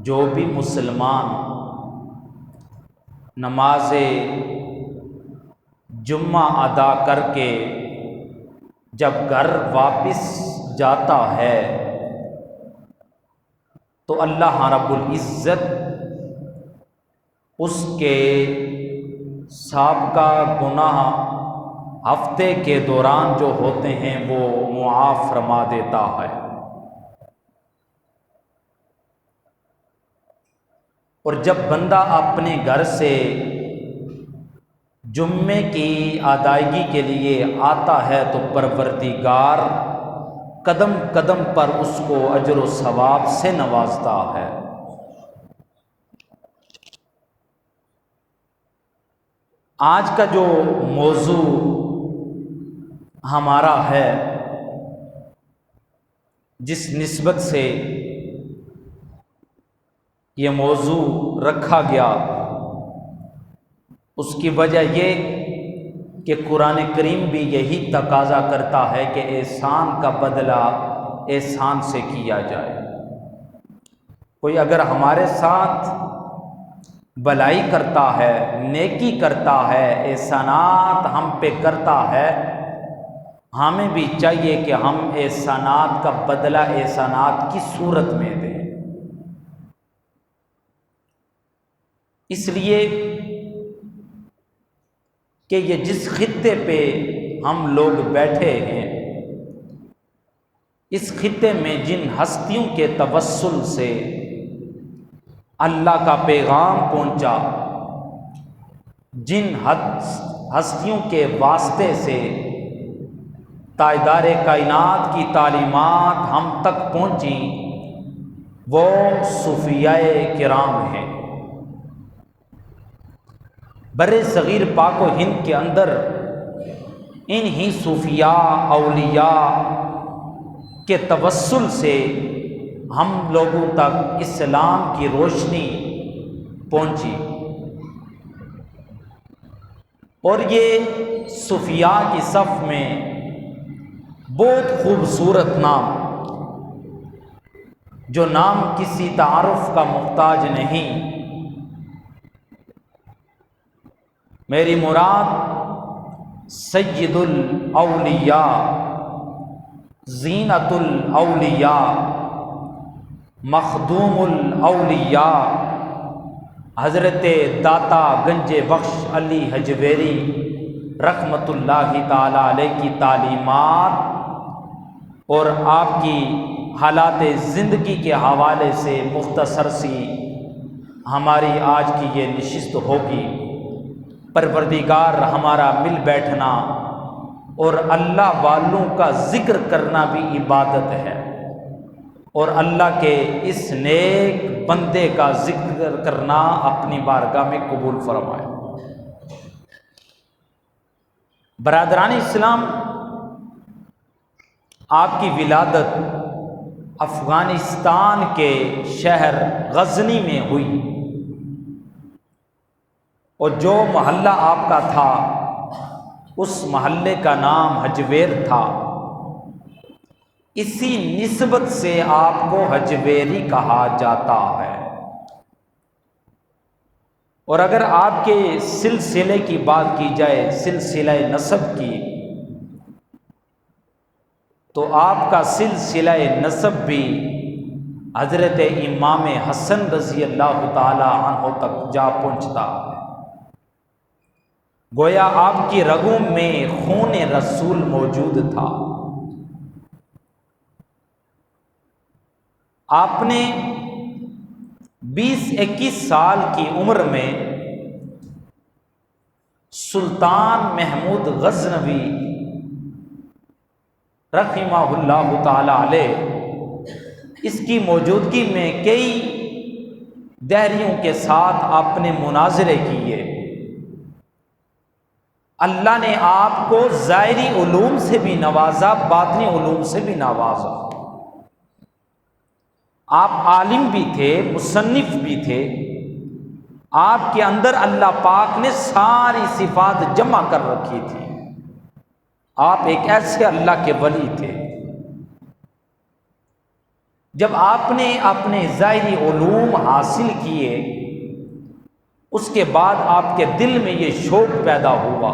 جو بھی مسلمان نماز جمعہ ادا کر کے جب گھر واپس جاتا ہے تو اللہ رب العزت اس کے سابقہ گناہ ہفتے کے دوران جو ہوتے ہیں وہ معاف فرما دیتا ہے۔ اور جب بندہ اپنے گھر سے جمعے کی ادائیگی کے لیے آتا ہے تو پروردگار قدم قدم پر اس کو اجر و ثواب سے نوازتا ہے۔ آج کا جو موضوع ہمارا ہے، جس نسبت سے یہ موضوع رکھا گیا، اس کی وجہ یہ کہ قرآن کریم بھی یہی تقاضا کرتا ہے کہ احسان کا بدلہ احسان سے کیا جائے۔ کوئی اگر ہمارے ساتھ بھلائی کرتا ہے، نیکی کرتا ہے، احسانات ہم پہ کرتا ہے، ہمیں بھی چاہیے کہ ہم احسانات کا بدلہ احسانات کی صورت میں دیں۔ اس لیے کہ یہ جس خطے پہ ہم لوگ بیٹھے ہیں، اس خطے میں جن ہستیوں کے توسل سے اللہ کا پیغام پہنچا، جن ہستیوں کے واسطے سے تاجدار کائنات کی تعلیمات ہم تک پہنچی، وہ صوفیاء کرام ہیں۔ بر صغیر پاک و ہند کے اندر انہی صوفیاء اولیاء کے توسل سے ہم لوگوں تک اسلام کی روشنی پہنچی۔ اور یہ صوفیاء کی صف میں بہت خوبصورت نام، جو نام کسی تعارف کا محتاج نہیں، میری مراد سید الاولیاء، زینت الاولیاء، مخدوم الاولیاء، حضرت داتا گنج بخش علی حجویری رحمۃ اللہ تعالی علیہ کی تعلیمات اور آپ کی حالات زندگی کے حوالے سے مختصر سی ہماری آج کی یہ نشست ہوگی۔ پروردگار ہمارا مل بیٹھنا اور اللہ والوں کا ذکر کرنا بھی عبادت ہے، اور اللہ کے اس نیک بندے کا ذکر کرنا اپنی بارگاہ میں قبول فرمائے۔ برادران اسلام، آپ کی ولادت افغانستان کے شہر غزنی میں ہوئی، اور جو محلہ آپ کا تھا اس محلے کا نام حجویر تھا، اسی نسبت سے آپ کو حجویری کہا جاتا ہے۔ اور اگر آپ کے سلسلے کی بات کی جائے، سلسلہ نسب کی، تو آپ کا سلسلہ نسب بھی حضرت امام حسن رضی اللہ تعالی عنہ تک جا پہنچتا ہے۔ گویا آپ کی رگوں میں خون رسول موجود تھا۔ آپ نے 20-21 سال کی عمر میں سلطان محمود غزنوی رحمہ اللہ تعالی علیہ، اس کی موجودگی میں کئی دہریوں کے ساتھ آپ نے مناظرے کیے۔ اللہ نے آپ کو ظاہری علوم سے بھی نوازا، باطنی علوم سے بھی نوازا۔ آپ عالم بھی تھے، مصنف بھی تھے، آپ کے اندر اللہ پاک نے ساری صفات جمع کر رکھی تھی۔ آپ ایک ایسے اللہ کے ولی تھے جب آپ نے اپنے ظاہری علوم حاصل کیے، اس کے بعد آپ کے دل میں یہ شوق پیدا ہوا،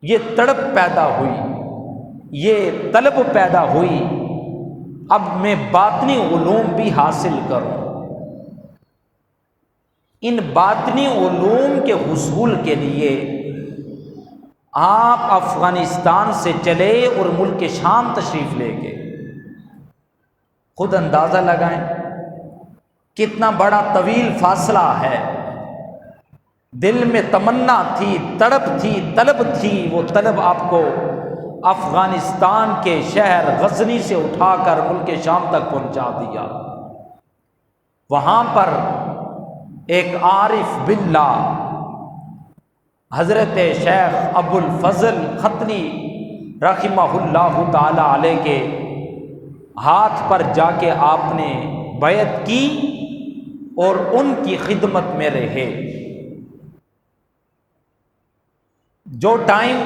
یہ تڑپ پیدا ہوئی، یہ طلب پیدا ہوئی، اب میں باطنی علوم بھی حاصل کروں۔ ان باطنی علوم کے حصول کے لیے آپ افغانستان سے چلے اور ملک شام تشریف لے گئے۔ خود اندازہ لگائیں کتنا بڑا طویل فاصلہ ہے۔ دل میں تمنا تھی، تڑپ تھی، طلب تھی، وہ طلب آپ کو افغانستان کے شہر غزنی سے اٹھا کر ملک شام تک پہنچا دیا۔ وہاں پر ایک عارف باللہ حضرت شیخ ابو الفضل ختنی رحمہ اللہ تعالی علیہ کے ہاتھ پر جا کے آپ نے بیعت کی اور ان کی خدمت میں رہے۔ جو ٹائم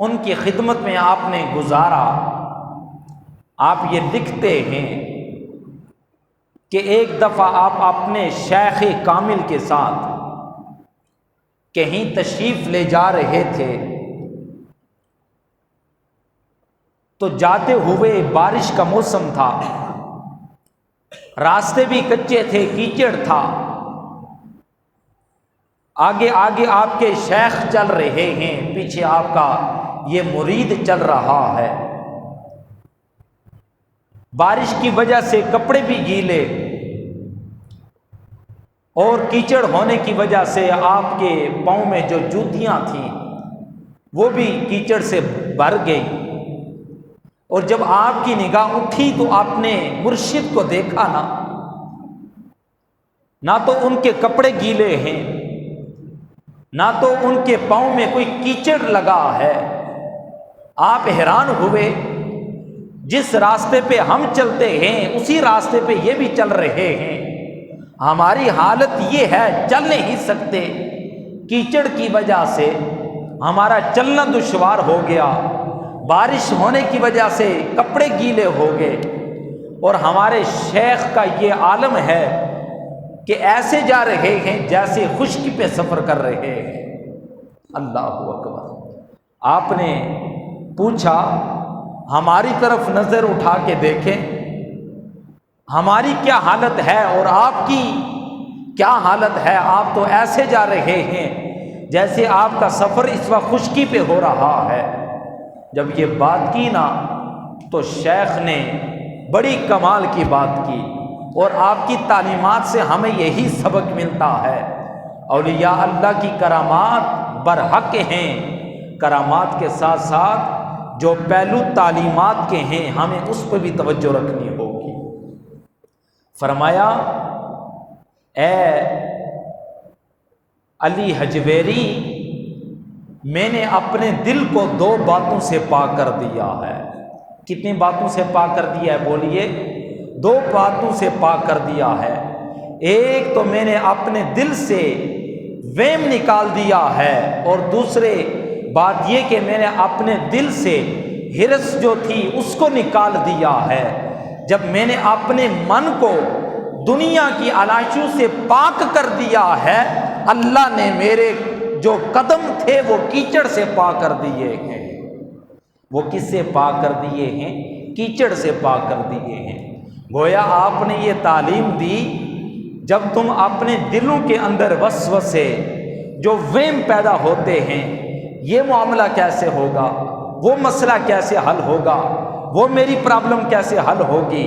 ان کی خدمت میں آپ نے گزارا، آپ یہ لکھتے ہیں کہ ایک دفعہ آپ اپنے شیخ کامل کے ساتھ کہیں تشریف لے جا رہے تھے، تو جاتے ہوئے بارش کا موسم تھا، راستے بھی کچے تھے، کیچڑ تھا، آگے آگے آپ کے شیخ چل رہے ہیں، پیچھے آپ کا یہ مرید چل رہا ہے۔ بارش کی وجہ سے کپڑے بھی گیلے اور کیچڑ ہونے کی وجہ سے آپ کے پاؤں میں جو جوتیاں تھیں وہ بھی کیچڑ سے بھر گئی۔ اور جب آپ کی نگاہ اٹھی تو آپ نے مرشد کو دیکھا نہ تو ان کے کپڑے گیلے ہیں، نہ تو ان کے پاؤں میں کوئی کیچڑ لگا ہے۔ آپ حیران ہوئے، جس راستے پہ ہم چلتے ہیں اسی راستے پہ یہ بھی چل رہے ہیں، ہماری حالت یہ ہے چل نہیں سکتے، کیچڑ کی وجہ سے ہمارا چلنا دشوار ہو گیا، بارش ہونے کی وجہ سے کپڑے گیلے ہو گئے، اور ہمارے شیخ کا یہ عالم ہے کہ ایسے جا رہے ہیں جیسے خشکی پہ سفر کر رہے ہیں۔ اللہ اکبر۔ آپ نے پوچھا ہماری طرف نظر اٹھا کے دیکھیں ہماری کیا حالت ہے اور آپ کی کیا حالت ہے، آپ تو ایسے جا رہے ہیں جیسے آپ کا سفر اس وقت خشکی پہ ہو رہا ہے۔ جب یہ بات کی نا تو شیخ نے بڑی کمال کی بات کی، اور آپ کی تعلیمات سے ہمیں یہی سبق ملتا ہے، اولیاء اللہ کی کرامات برحق ہیں، کرامات کے ساتھ ساتھ جو پہلو تعلیمات کے ہیں ہمیں اس پہ بھی توجہ رکھنی ہوگی۔ فرمایا اے علی حجویری، میں نے اپنے دل کو 2 باتوں سے پاک کر دیا ہے۔ کتنی باتوں سے پاک کر دیا ہے بولیے؟ 2 باتوں سے پاک کر دیا ہے۔ ایک تو میں نے اپنے دل سے وہم نکال دیا ہے، اور دوسرے بات یہ کہ میں نے اپنے دل سے ہرس جو تھی اس کو نکال دیا ہے۔ جب میں نے اپنے من کو دنیا کی علائشوں سے پاک کر دیا ہے، اللہ نے میرے جو قدم تھے وہ کیچڑ سے پاک کر دیے ہیں۔ وہ کس سے پاک کر دیے ہیں؟ کیچڑ سے پاک کر دیے ہیں۔ گویا آپ نے یہ تعلیم دی، جب تم اپنے دلوں کے اندر وسوسے جو وہم پیدا ہوتے ہیں، یہ معاملہ کیسے ہوگا، وہ مسئلہ کیسے حل ہوگا، وہ میری پرابلم کیسے حل ہوگی،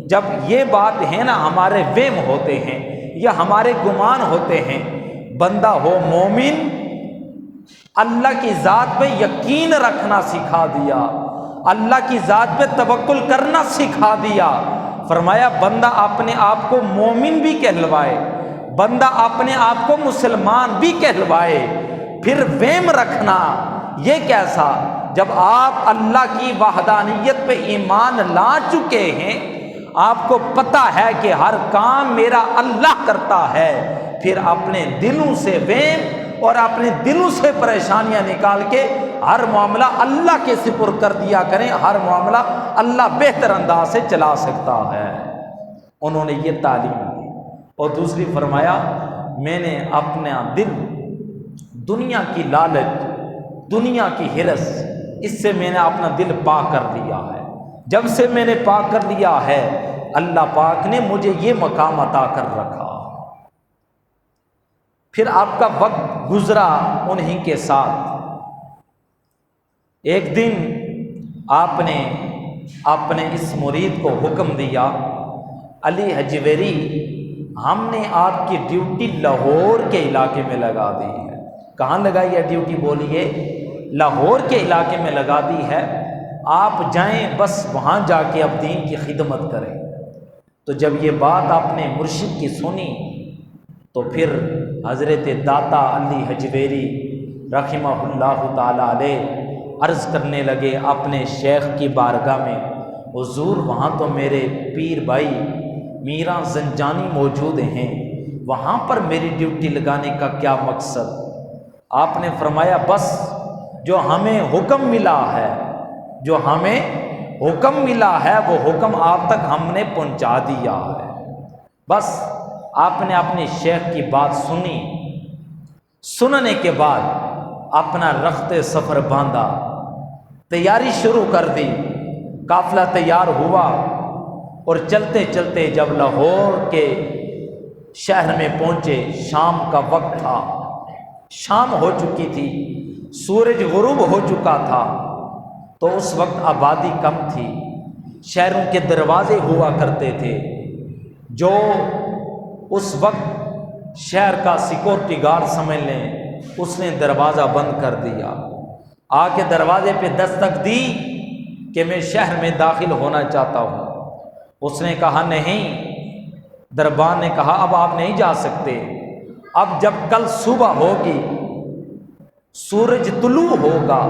جب یہ بات ہے نا ہمارے وہم ہوتے ہیں یا ہمارے گمان ہوتے ہیں۔ بندہ ہو مومن، اللہ کی ذات پہ یقین رکھنا سکھا دیا، اللہ کی ذات پہ توکل کرنا سکھا دیا۔ فرمایا بندہ اپنے آپ کو مومن بھی کہلوائے، بندہ اپنے آپ کو مسلمان بھی کہلوائے، پھر وہم رکھنا یہ کیسا؟ جب آپ اللہ کی وحدانیت پہ ایمان لا چکے ہیں، آپ کو پتہ ہے کہ ہر کام میرا اللہ کرتا ہے، پھر اپنے دلوں سے وہم اور اپنے دلوں سے پریشانیاں نکال کے ہر معاملہ اللہ کے سپرد کر دیا کریں، ہر معاملہ اللہ بہتر انداز سے چلا سکتا ہے۔ انہوں نے یہ تعلیم دی۔ اور دوسری فرمایا میں نے اپنا دل دنیا کی لالچ، دنیا کی ہرس، اس سے میں نے اپنا دل پاک کر لیا ہے۔ جب سے میں نے پاک کر لیا ہے اللہ پاک نے مجھے یہ مقام عطا کر رکھا۔ پھر آپ کا وقت گزرا انہی کے ساتھ۔ ایک دن آپ نے اپنے اس مرید کو حکم دیا، علی حجویری ہم نے آپ کی ڈیوٹی لاہور کے علاقے میں لگا دی ہے۔ کہاں لگائی ہے ڈیوٹی؟ بولیے، لاہور کے علاقے میں لگا دی ہے، آپ جائیں بس وہاں جا کے اب دین کی خدمت کریں۔ تو جب یہ بات آپ نے مرشد کی سنی تو پھر حضرت داتا علی حجویری رحمہ اللہ تعالی علیہ عرض کرنے لگے اپنے شیخ کی بارگاہ میں، حضور وہاں تو میرے پیر بھائی میراں زنجانی موجود ہیں، وہاں پر میری ڈیوٹی لگانے کا کیا مقصد؟ آپ نے فرمایا بس جو ہمیں حکم ملا ہے، جو ہمیں حکم ملا ہے وہ حکم آپ تک ہم نے پہنچا دیا ہے۔ بس آپ نے اپنے شیخ کی بات سنی، سننے کے بعد اپنا رخت سفر باندھا، تیاری شروع کر دی، قافلہ تیار ہوا اور چلتے چلتے جب لاہور کے شہر میں پہنچے، شام کا وقت تھا، شام ہو چکی تھی، سورج غروب ہو چکا تھا، تو اس وقت آبادی کم تھی، شہروں کے دروازے ہوا کرتے تھے، جو اس وقت شہر کا سیکورٹی گارڈ سمجھ لیں، اس نے دروازہ بند کر دیا، آ کے دروازے پہ دستک دی کہ میں شہر میں داخل ہونا چاہتا ہوں۔ اس نے کہا نہیں، دربان نے کہا اب آپ نہیں جا سکتے، اب جب کل صبح ہوگی، سورج طلوع ہوگا،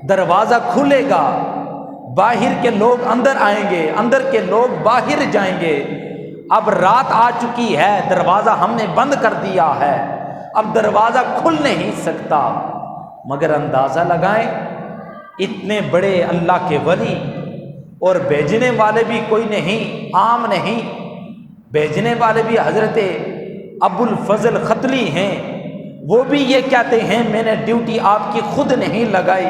دروازہ کھلے گا، باہر کے لوگ اندر آئیں گے، اندر کے لوگ باہر جائیں گے، اب رات آ چکی ہے، دروازہ ہم نے بند کر دیا ہے، اب دروازہ کھل نہیں سکتا۔ مگر اندازہ لگائیں اتنے بڑے اللہ کے ولی اور بھیجنے والے بھی کوئی نہیں، عام نہیں، بھیجنے والے بھی حضرت ابو الفضل ختلی ہیں، وہ بھی یہ کہتے ہیں میں نے ڈیوٹی آپ کی خود نہیں لگائی،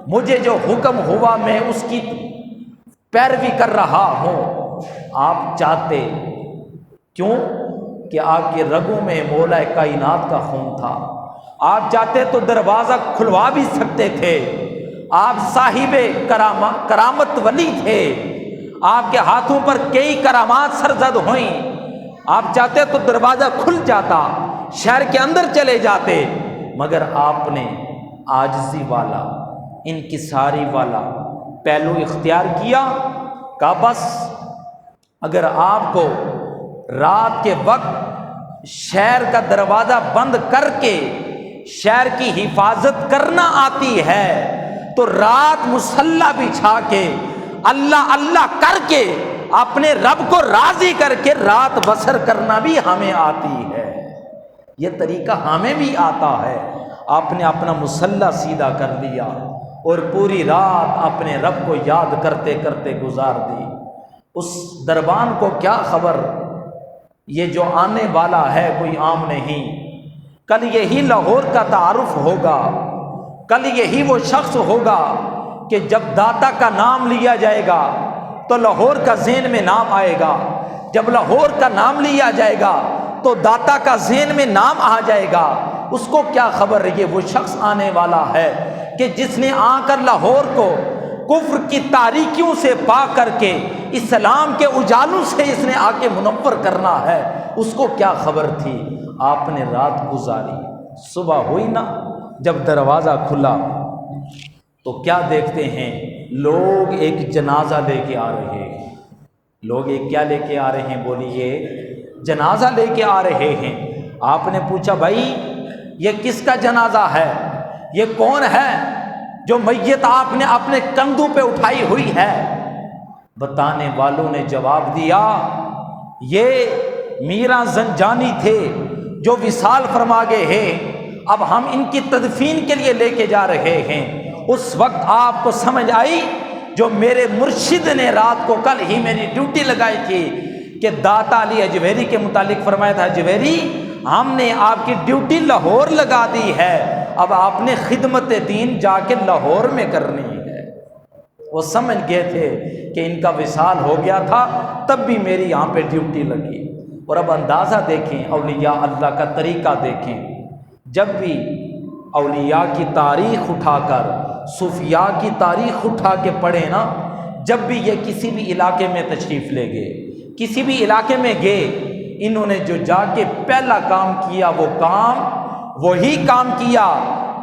مجھے جو حکم ہوا میں اس کی پیروی کر رہا ہوں۔ آپ چاہتے، کیوں کہ آپ کے رگوں میں مولا کائنات کا خون تھا، آپ چاہتے تو دروازہ کھلوا بھی سکتے تھے، آپ صاحب کرامت ولی تھے، آپ کے ہاتھوں پر کئی کرامات سرزد ہوئیں، آپ چاہتے تو دروازہ کھل جاتا، شہر کے اندر چلے جاتے، مگر آپ نے عاجزی والا، انکساری والا پہلو اختیار کیا۔ کہا بس اگر آپ کو رات کے وقت شہر کا دروازہ بند کر کے شہر کی حفاظت کرنا آتی ہے تو رات مصلی بچھا کے اللہ اللہ کر کے اپنے رب کو راضی کر کے رات بسر کرنا بھی ہمیں آتی ہے، یہ طریقہ ہمیں بھی آتا ہے۔ آپ نے اپنا مصلی سیدھا کر لیا اور پوری رات اپنے رب کو یاد کرتے کرتے گزار دی۔ اس دربان کو کیا خبر یہ جو آنے والا ہے کوئی عام نہیں، کل یہی لاہور کا تعارف ہوگا، کل یہی وہ شخص ہوگا کہ جب داتا کا نام لیا جائے گا تو لاہور کا ذہن میں نام آئے گا، جب لاہور کا نام لیا جائے گا تو داتا کا ذہن میں نام آ جائے گا۔ اس کو کیا خبر یہ وہ شخص آنے والا ہے کہ جس نے آ کر لاہور کو کفر کی تاریکیوں سے پاک کر کے اسلام کے اجالوں سے اس نے آ کے منور کرنا ہے، اس کو کیا خبر تھی؟ آپ نے رات گزاری، صبح ہوئی نا، جب دروازہ کھلا تو کیا دیکھتے ہیں؟ لوگ ایک جنازہ لے کے آ رہے ہیں۔ لوگ ایک کیا لے کے آ رہے ہیں؟ بولیے، جنازہ لے کے آ رہے ہیں۔ آپ نے پوچھا بھائی یہ کس کا جنازہ ہے؟ یہ کون ہے جو میت آپ نے اپنے کندھوں پہ اٹھائی ہوئی ہے؟ بتانے والوں نے جواب دیا یہ میراں زنجانی تھے جو وصال فرما گئے ہیں، اب ہم ان کی تدفین کے لیے لے کے جا رہے ہیں۔ اس وقت آپ کو سمجھ آئی جو میرے مرشد نے رات کو کل ہی میری ڈیوٹی لگائی تھی کہ داتا علی حجویری کے متعلق فرمایا تھا، حجویری ہم نے آپ کی ڈیوٹی لاہور لگا دی ہے، اب آپ نے خدمت دین جا کے لاہور میں کرنی ہے۔ وہ سمجھ گئے تھے کہ ان کا وصال ہو گیا تھا، تب بھی میری یہاں پہ ڈیوٹی لگی۔ اور اب اندازہ دیکھیں، اولیاء اللہ کا طریقہ دیکھیں، جب بھی اولیاء کی تاریخ اٹھا کر، صوفیاء کی تاریخ اٹھا کے پڑھیں نا، جب بھی یہ کسی بھی علاقے میں تشریف لے گئے، کسی بھی علاقے میں گئے، انہوں نے جو جا کے پہلا کام کیا، وہ کام وہی کام کیا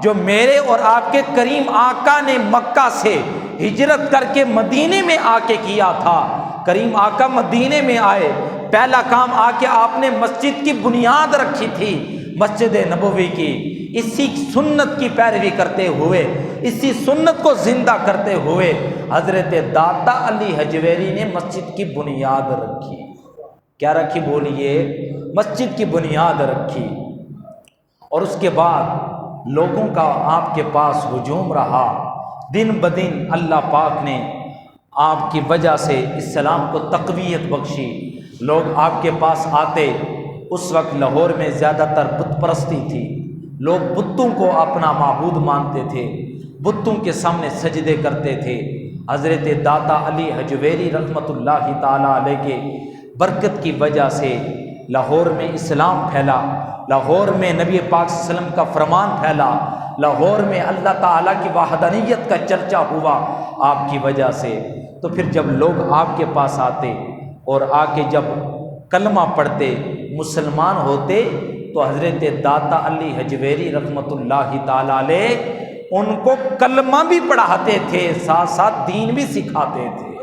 جو میرے اور آپ کے کریم آقا نے مکہ سے ہجرت کر کے مدینے میں آ کے کیا تھا۔ کریم آقا مدینے میں آئے، پہلا کام آ کے آپ نے مسجد کی بنیاد رکھی تھی، مسجد نبوی کی۔ اسی سنت کی پیروی کرتے ہوئے، اسی سنت کو زندہ کرتے ہوئے حضرت داتا علی حجویری نے مسجد کی بنیاد رکھی۔ کیا رکھی بولیے؟ مسجد کی بنیاد رکھی۔ اور اس کے بعد لوگوں کا آپ کے پاس ہجوم رہا، دن بدن اللہ پاک نے آپ کی وجہ سے اسلام کو تقویت بخشی، لوگ آپ کے پاس آتے۔ اس وقت لاہور میں زیادہ تر بت پرستی تھی، لوگ بتوں کو اپنا معبود مانتے تھے، بتوں کے سامنے سجدے کرتے تھے۔ حضرت داتا علی حجویری رحمۃ اللہ تعالیٰ علیہ کے برکت کی وجہ سے لاہور میں اسلام پھیلا، لاہور میں نبی پاک صلی اللہ علیہ وسلم کا فرمان پھیلا، لاہور میں اللہ تعالیٰ کی وحدانیت کا چرچا ہوا آپ کی وجہ سے۔ تو پھر جب لوگ آپ کے پاس آتے اور آ کے جب کلمہ پڑھتے، مسلمان ہوتے، تو حضرت داتا علی حجویری رحمۃ اللہ تعالیٰ علیہ ان کو کلمہ بھی پڑھاتے تھے، ساتھ ساتھ دین بھی سکھاتے تھے۔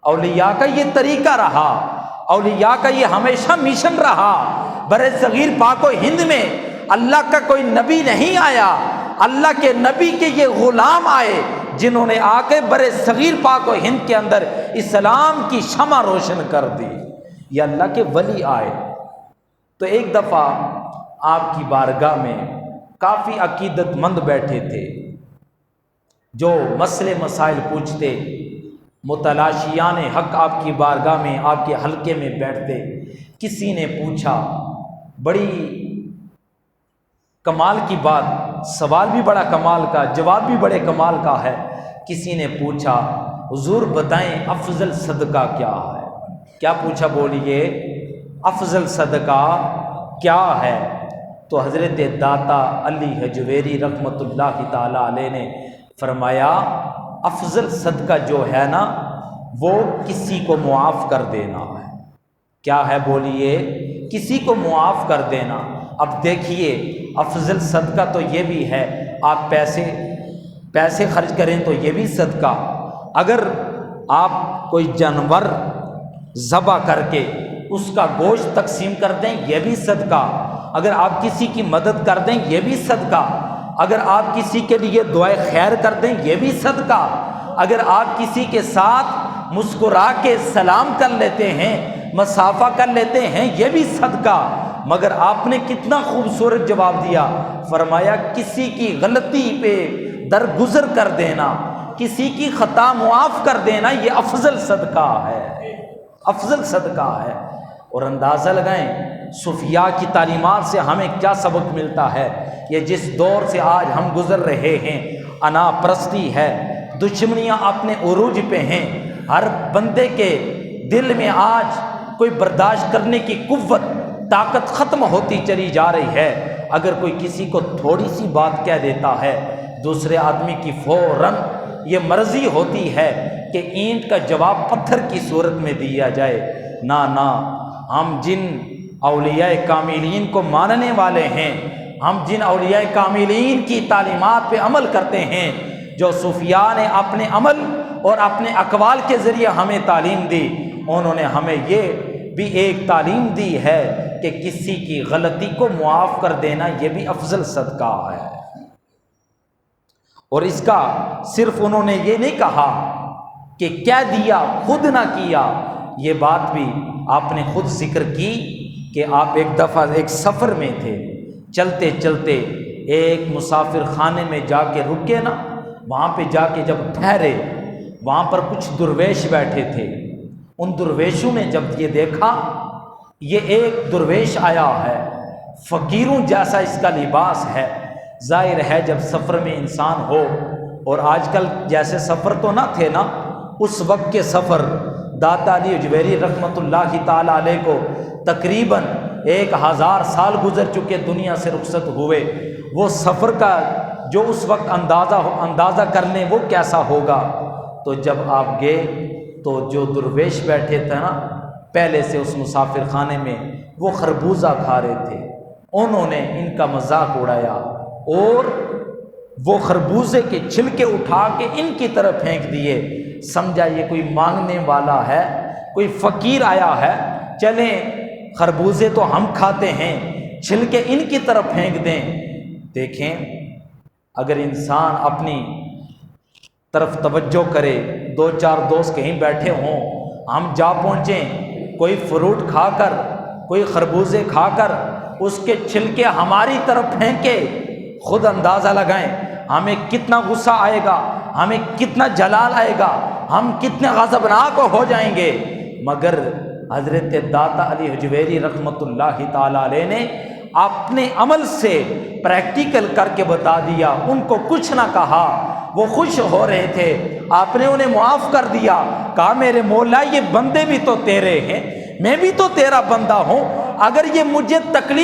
اولیاء کا یہ طریقہ رہا، اولیاء کا یہ ہمیشہ مشن رہا۔ برِ صغیر پاک و ہند میں اللہ کا کوئی نبی نہیں آیا، اللہ کے نبی کے یہ غلام آئے جنہوں نے آ کے برِ صغیر پاک و ہند کے اندر اسلام کی شمع روشن کر دی۔ یہ اللہ کے ولی آئے۔ تو ایک دفعہ آپ کی بارگاہ میں کافی عقیدت مند بیٹھے تھے، جو مسئلے مسائل پوچھتے، متلاشیان حق آپ کی بارگاہ میں، آپ کے حلقے میں بیٹھتے۔ کسی نے پوچھا، بڑی کمال کی بات، سوال بھی بڑا کمال کا، جواب بھی بڑے کمال کا ہے۔ کسی نے پوچھا، حضور بتائیں افضل صدقہ کیا ہے؟ کیا پوچھا بولیے؟ افضل صدقہ کیا ہے؟ تو حضرت داتا علی حجویری رحمۃ اللہ تعالیٰ علیہ نے فرمایا، افضل صدقہ جو ہے نا، وہ کسی کو معاف کر دینا ہے۔ کیا ہے بولیے؟ کسی کو معاف کر دینا۔ اب دیکھیے، افضل صدقہ تو یہ بھی ہے، آپ پیسے خرچ کریں تو یہ بھی صدقہ، اگر آپ کوئی جانور ذبح کر کے اس کا گوشت تقسیم کر دیں یہ بھی صدقہ، اگر آپ کسی کی مدد کر دیں یہ بھی صدقہ، اگر آپ کسی کے لیے دعائے خیر کر دیں یہ بھی صدقہ، اگر آپ کسی کے ساتھ مسکرا کے سلام کر لیتے ہیں، مصافحہ کر لیتے ہیں یہ بھی صدقہ۔ مگر آپ نے کتنا خوبصورت جواب دیا، فرمایا کسی کی غلطی پہ درگزر کر دینا، کسی کی خطا معاف کر دینا، یہ افضل صدقہ ہے، افضل صدقہ ہے۔ اور اندازہ لگائیں صوفیاء کی تعلیمات سے ہمیں کیا سبق ملتا ہے۔ یہ جس دور سے آج ہم گزر رہے ہیں، انا پرستی ہے، دشمنیاں اپنے عروج پہ ہیں، ہر بندے کے دل میں آج کوئی برداشت کرنے کی قوت، طاقت ختم ہوتی چلی جا رہی ہے۔ اگر کوئی کسی کو تھوڑی سی بات کہہ دیتا ہے، دوسرے آدمی کی فوراً یہ مرضی ہوتی ہے کہ اینٹ کا جواب پتھر کی صورت میں دیا جائے۔ نہ ہم جن اولیاء کاملین کو ماننے والے ہیں، ہم جن اولیاء کاملین کی تعلیمات پہ عمل کرتے ہیں، جو صوفیاء نے اپنے عمل اور اپنے اقوال کے ذریعے ہمیں تعلیم دی، انہوں نے ہمیں یہ بھی ایک تعلیم دی ہے کہ کسی کی غلطی کو معاف کر دینا یہ بھی افضل صدقہ ہے۔ اور اس کا صرف انہوں نے یہ نہیں کہا کہ کہہ دیا خود نہ کیا، یہ بات بھی آپ نے خود ذکر کی کہ آپ ایک دفعہ ایک سفر میں تھے، چلتے چلتے ایک مسافر خانے میں جا کے رکے نا، وہاں پہ جا کے جب ٹھہرے، وہاں پر کچھ درویش بیٹھے تھے۔ ان درویشوں نے جب یہ دیکھا یہ ایک درویش آیا ہے، فقیروں جیسا اس کا لباس ہے، ظاہر ہے جب سفر میں انسان ہو، اور آج کل جیسے سفر تو نہ تھے نا، اس وقت کے سفر، داتا علی اجویری رحمۃ اللہ تعالی علیہ کو تقریباً 1000 سال گزر چکے دنیا سے رخصت ہوئے، وہ سفر کا جو اس وقت اندازہ کر لیں وہ کیسا ہوگا۔ تو جب آپ گئے تو جو درویش بیٹھے تھے نا پہلے سے اس مسافر خانے میں، وہ خربوزہ کھا رہے تھے، انہوں نے ان کا مذاق اڑایا اور وہ خربوزے کے چھلکے اٹھا کے ان کی طرف پھینک دیے، سمجھا یہ کوئی مانگنے والا ہے، کوئی فقیر آیا ہے، چلیں خربوزے تو ہم کھاتے ہیں، چھلکے ان کی طرف پھینک دیں۔ دیکھیں اگر انسان اپنی طرف توجہ کرے، 2-4 دوست کہیں بیٹھے ہوں، ہم جا پہنچیں، کوئی فروٹ کھا کر، کوئی خربوزے کھا کر اس کے چھلکے ہماری طرف پھینکے، خود اندازہ لگائیں ہمیں کتنا غصہ آئے گا، ہمیں کتنا جلال آئے گا، ہم کتنے غضبناک ہو جائیں گے۔ مگر حضرت داتا علی حجویری رحمۃ اللہ تعالی علیہ نے اپنے عمل سے پریکٹیکل کر کے بتا دیا، ان کو کچھ نہ کہا، وہ خوش ہو رہے تھے، آپ نے انہیں معاف کر دیا، کہا میرے مولا یہ بندے بھی تو تیرے ہیں، میں بھی تو تیرا بندہ ہوں، اگر یہ مجھے تکلیف